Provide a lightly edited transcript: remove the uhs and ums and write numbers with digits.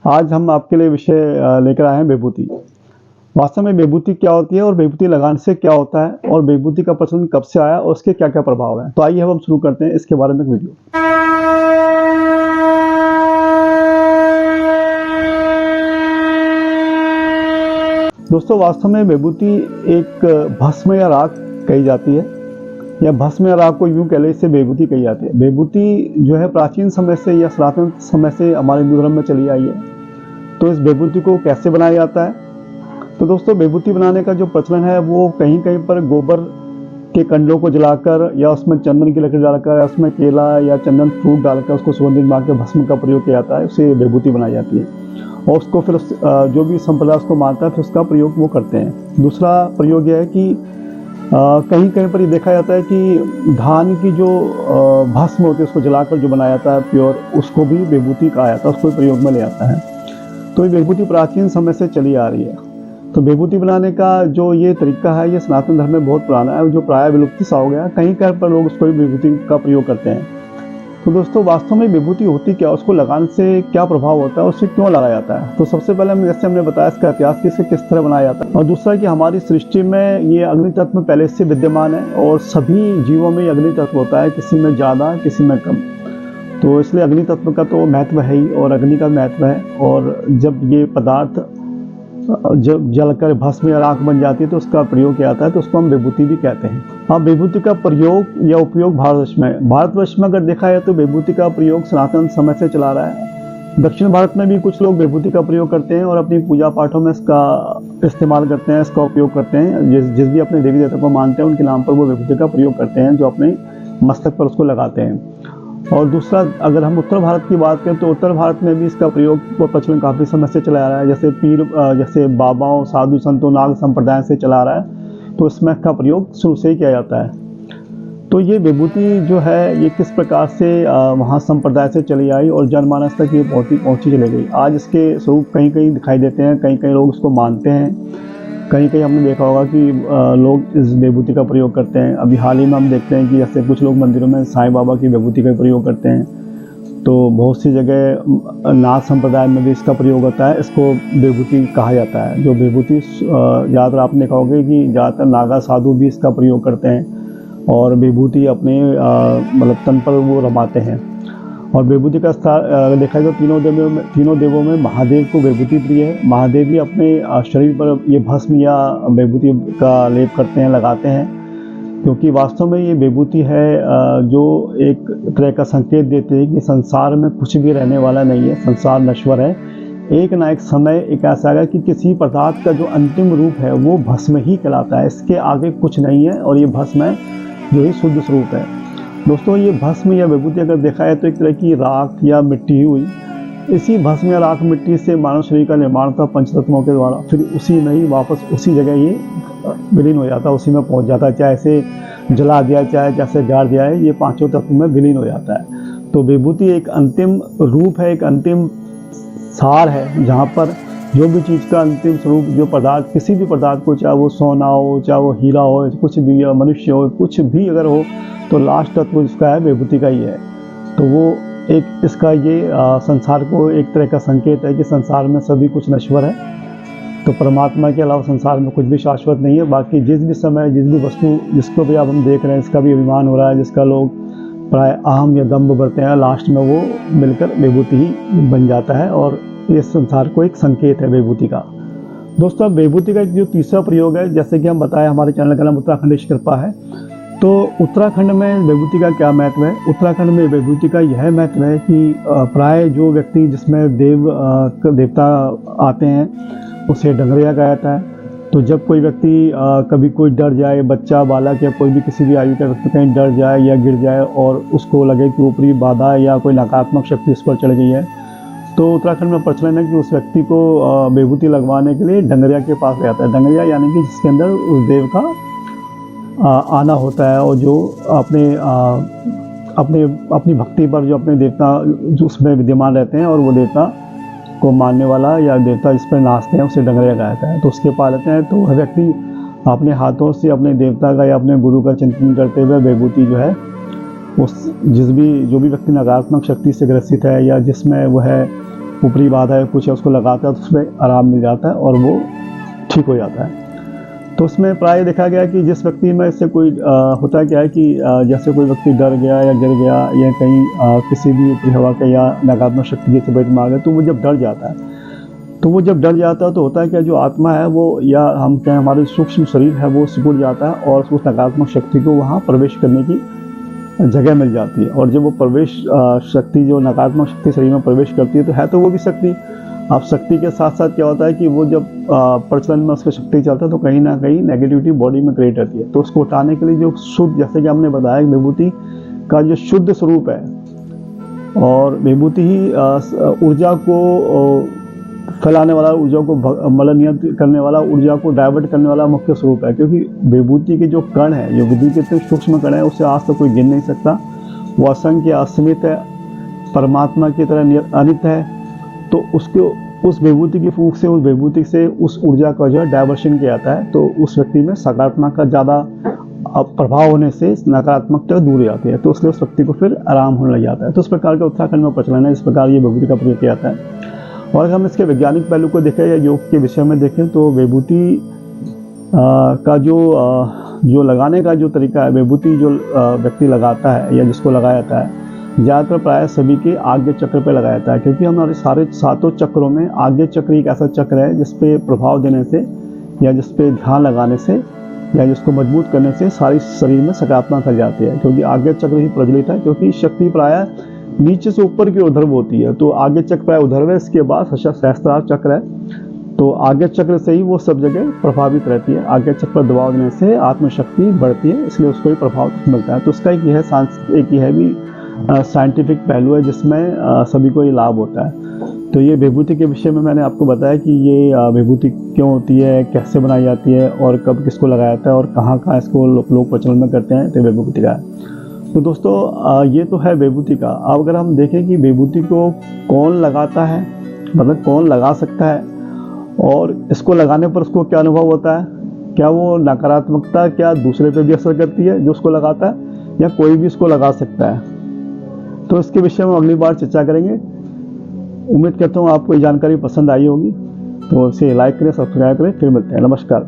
आज हम आपके लिए विषय लेकर आए हैं विभूति। वास्तव में विभूति क्या होती है और विभूति लगाने से क्या होता है और विभूति का प्रचलन कब से आया और उसके क्या-क्या प्रभाव हैं। तो आइए हम शुरू करते हैं इसके बारे में एक वीडियो। दोस्तों वास्तव में विभूति एक भस्म या राख कही जाती है, या भस्म या राख को यूं कह ले, इससे विभूति कही जाती है। विभूति जो है प्राचीन समय से या सनातन समय से हमारे हिंदू धर्म में चली आई है। तो इस विभूति को कैसे बनाया जाता है? तो दोस्तों विभूति बनाने का जो प्रचलन है वो कहीं कहीं पर गोबर के कंडों को जलाकर या उसमें चंदन की लकड़ी डालकर या उसमें केला या चंदन फ्रूट डालकर उसको सुगंधित मान के भस्म का प्रयोग किया जाता है, उससे विभूति बनाई जाती है और उसको फिर जो भी संप्रदाय उसको मानता है फिर उसका प्रयोग वो करते हैं। दूसरा प्रयोग यह है कि कहीं कहीं पर ये देखा जाता है कि धान की जो भस्म होती है उसको जलाकर जो बनाया जाता है प्योर, उसको भी विभूति कहा जाता है, उसको प्रयोग में ले आता है। तो ये विभूति प्राचीन समय से चली आ रही है। तो विभूति बनाने का जो ये तरीका है ये सनातन धर्म में बहुत पुराना है, जो प्राय विलुप्ति सा हो गया। कहीं कहीं पर लोग उसको भी विभूति का प्रयोग करते हैं। तो दोस्तों वास्तव में विभूति होती क्या, उसको लगाने से क्या प्रभाव होता है, उससे क्यों लगाया जाता है? तो सबसे पहले जैसे हमने बताया इसका इतिहास कि इसे किस तरह बनाया जाता है, और दूसरा कि हमारी सृष्टि में ये अग्नि तत्व पहले से विद्यमान है और सभी जीवों में अग्नि तत्व होता है, किसी में ज़्यादा किसी में कम। तो इसलिए अग्नि तत्व का तो महत्व है ही और अग्नि का महत्व है। और जब ये पदार्थ जब जलकर भस्म या राख बन जाती है तो उसका प्रयोग किया जाता है, तो उसको हम विभूति भी कहते हैं। अब विभूति का प्रयोग या उपयोग भारतवर्ष में अगर देखा जाए तो विभूति का प्रयोग सनातन समय से चला रहा है। दक्षिण भारत में भी कुछ लोग विभूति का प्रयोग करते हैं और अपनी पूजा पाठों में इसका इस्तेमाल करते हैं, इसका उपयोग करते हैं। जिस भी अपने देवी देवता को मानते हैं उनके नाम पर वो विभूति का प्रयोग करते हैं, जो अपने मस्तक पर उसको लगाते हैं। और दूसरा अगर हम उत्तर भारत की बात करें तो उत्तर भारत में भी इसका प्रयोग व प्रचलन काफ़ी समय से चला आ रहा है। जैसे बाबाओं, साधु संतों, नाग संप्रदाय से चला आ रहा है, तो इसमें इसका प्रयोग शुरू से ही किया जाता है। तो ये विभूति जो है ये किस प्रकार से वहाँ संप्रदाय से चली आई और जनमानस तक ये पहुँची चली गई। आज इसके स्वरूप कहीं कहीं दिखाई देते हैं, कहीं कहीं लोग उसको मानते हैं, कहीं कहीं हमने देखा होगा कि लोग इस विभूति का प्रयोग करते हैं। अभी हाल ही में हम देखते हैं कि जैसे कुछ लोग मंदिरों में साईं बाबा की विभूति का प्रयोग करते हैं। तो बहुत सी जगह नाथ संप्रदाय में भी इसका प्रयोग होता है, इसको विभूति कहा जाता है। जो विभूति ज़्यादातर आपने देखा होगा कि ज़्यादातर नागा साधु भी इसका प्रयोग करते हैं और विभूति अपने मतलब तन पर वो रमाते हैं। और विभूति का स्थान देखा जाए तो तीनों देवों में महादेव को विभूति प्रिय है। महादेव भी अपने शरीर पर ये भस्म या विभूति का लेप करते हैं, लगाते हैं, क्योंकि वास्तव में ये विभूति है जो एक तरह का संकेत देते हैं कि संसार में कुछ भी रहने वाला नहीं है, संसार नश्वर है। एक ना एक समय एक ऐसा आएगा कि किसी पदार्थ का जो अंतिम रूप है वो भस्म ही कहलाता है, इसके आगे कुछ नहीं है और ये भस्म है जो ही शुद्ध स्वरूप है। दोस्तों ये भस्म या विभूति अगर देखा है तो एक तरह की राख या मिट्टी ही हुई। इसी भस्म या राख मिट्टी से मानव शरीर का निर्माण था पंचतत्वों के द्वारा, फिर उसी में ही वापस उसी जगह ये विलीन हो जाता है, उसी में पहुंच जाता है। चाहे इसे जला दिया चाहे जैसे गाड़ दिया है, ये पांचों तत्व में विलीन हो जाता है। तो विभूति एक अंतिम रूप है, एक अंतिम सार है, जहाँ पर जो भी चीज़ का अंतिम स्वरूप, जो पदार्थ, किसी भी पदार्थ को, चाहे वो सोना हो, चाहे वो हीरा हो, कुछ भी, या मनुष्य हो, कुछ भी अगर हो, तो लास्ट तत्व जिसका है विभूति का ही है। तो वो एक इसका ये संसार को एक तरह का संकेत है कि संसार में सभी कुछ नश्वर है, तो परमात्मा के अलावा संसार में कुछ भी शाश्वत नहीं है। बाकी जिस भी समय जिस भी वस्तु जिसको भी अब हम देख रहे हैं, इसका भी अभिमान हो रहा है, जिसका लोग प्राय अहम या दम्भ बढ़ते हैं, लास्ट में वो मिलकर विभूति ही बन जाता है और इस संसार को एक संकेत है विभूति का। दोस्तों विभूति का जो तीसरा प्रयोग है, जैसे कि हम बताएं हमारे चैनल का नाम उत्तराखंडेश कृपा है, तो उत्तराखंड में विभूति का क्या महत्व है? उत्तराखंड में विभूति का यह महत्व है कि प्राय जो व्यक्ति जिसमें देवता आते हैं उसे डंगरिया कहा जाता है। तो जब कोई व्यक्ति कभी कोई डर जाए, बच्चा, बालक या कोई भी किसी भी आयु का व्यक्ति कहीं डर जाए या गिर जाए और उसको लगे कि ऊपरी बाधा या कोई नकारात्मक शक्ति उस पर चढ़ गई है, तो उत्तराखंड में प्रचलन है कि उस व्यक्ति को विभूति लगवाने के लिए डंगरिया के पास ले जाता है। डंगरिया यानी कि जिसके अंदर उस देव का आना होता है और जो अपनी भक्ति पर जो अपने देवता जो उसमें विद्यमान रहते हैं और वो देवता को मानने वाला या देवता जिस पर नाचते हैं उसे डंगरिया कहा जाता है। तो उसके पास लेते हैं, तो वह व्यक्ति अपने हाथों से अपने देवता का या अपने गुरु का चिंतन करते हुए विभूति जो है उस जो भी व्यक्ति नकारात्मक शक्ति से ग्रसित है या जिसमें वह ऊपरी बाधा है कुछ है उसको लगाता है तो उसमें आराम मिल जाता है और वो ठीक हो जाता है। तो उसमें प्राय देखा गया कि जिस व्यक्ति में इससे कोई होता क्या है कि जैसे कोई व्यक्ति डर गया या गिर गया या कहीं किसी भी ऊपरी हवा के या नकारात्मक शक्ति की चपेट में आ गया, तो वो जब डर जाता है तो होता है क्या, जो आत्मा है वो या हम कहें हमारे सूक्ष्म शरीर है वो सिकुड़ जाता है और उस नकारात्मक शक्ति को वहाँ प्रवेश करने की जगह मिल जाती है। और जब वो प्रवेश शक्ति जो नकारात्मक शक्ति शरीर में प्रवेश करती है तो वो भी शक्ति। अब शक्ति के साथ साथ क्या होता है कि वो जब प्रचलन में उसकी शक्ति चलता है तो कहीं ना कहीं नेगेटिविटी बॉडी में क्रिएट होती है। तो उसको उठाने के लिए जो शुद्ध, जैसे कि हमने बताया, विभूति का जो शुद्ध स्वरूप है और विभूति ही ऊर्जा को फैलाने वाला, ऊर्जा को मतलब नियंत्रित करने वाला, ऊर्जा को डाइवर्ट करने वाला मुख्य स्वरूप है। क्योंकि विभूति के जो कण है, जो विद्युत के इतने सूक्ष्म कण है, उससे आज तक कोई गिन नहीं सकता। वो असंख्य, असीमित है, परमात्मा की तरह अनित है। तो उसको उस विभूति की फूंक से, उस विभूति से उस ऊर्जा का जो है डाइवर्शन किया जाता है। तो उस व्यक्ति में सकारात्मक का ज़्यादा प्रभाव होने से नकारात्मकता दूर जाती है। तो इसलिए उस व्यक्ति को फिर आराम होने लग जाता है। तो इस प्रकार का उत्तराखंड में प्रचलन है, इस प्रकार ये विभूति का प्रयोग किया जाता है। और अगर हम इसके वैज्ञानिक पहलू को देखें या योग के विषय में देखें तो विभूति का जो लगाने का जो तरीका है, विभूति जो व्यक्ति लगाता है या जिसको लगाया जाता है, ज़्यादातर प्राय सभी के आज्ञा चक्र पे लगाया जाता है। क्योंकि हमारे सारे 7 चक्रों में आज्ञा चक्र एक ऐसा चक्र है जिस पे प्रभाव देने से या जिस पे ध्यान लगाने से या जिसको मजबूत करने से सारी शरीर में सकारात्मक फैल जाती है। क्योंकि आज्ञा चक्र ही प्रचलित है, क्योंकि शक्ति प्राय नीचे से ऊपर की उधर्व होती है। तो आगे चक्र प्राय उधर्व है, इसके बाद सहस्त्रार चक्र है। तो आगे चक्र से ही वो सब जगह प्रभावित रहती है। आगे चक्र पर दबाव देने से आत्मशक्ति बढ़ती है, इसलिए उसको ही प्रभाव मिलता है। तो उसका एक यह भी साइंटिफिक पहलू है जिसमें सभी को ये लाभ होता है। तो ये विभूति के विषय में मैंने आपको बताया कि ये विभूति क्यों होती है, कैसे बनाई जाती है और कब किसको लगाया जाता है और कहाँ इसको लोग प्रचलन में करते हैं, तो विभूति का है। तो दोस्तों ये तो है विभूति का। अब अगर हम देखें कि विभूति को कौन लगाता है, मतलब कौन लगा सकता है और इसको लगाने पर उसको क्या अनुभव होता है, क्या वो नकारात्मकता क्या दूसरे पे भी असर करती है जो उसको लगाता है, या कोई भी इसको लगा सकता है, तो इसके विषय में अगली बार चर्चा करेंगे। उम्मीद करता हूँ आपको ये जानकारी पसंद आई होगी। तो इसे लाइक करें, सब्सक्राइब करें। फिर मिलते हैं। नमस्कार।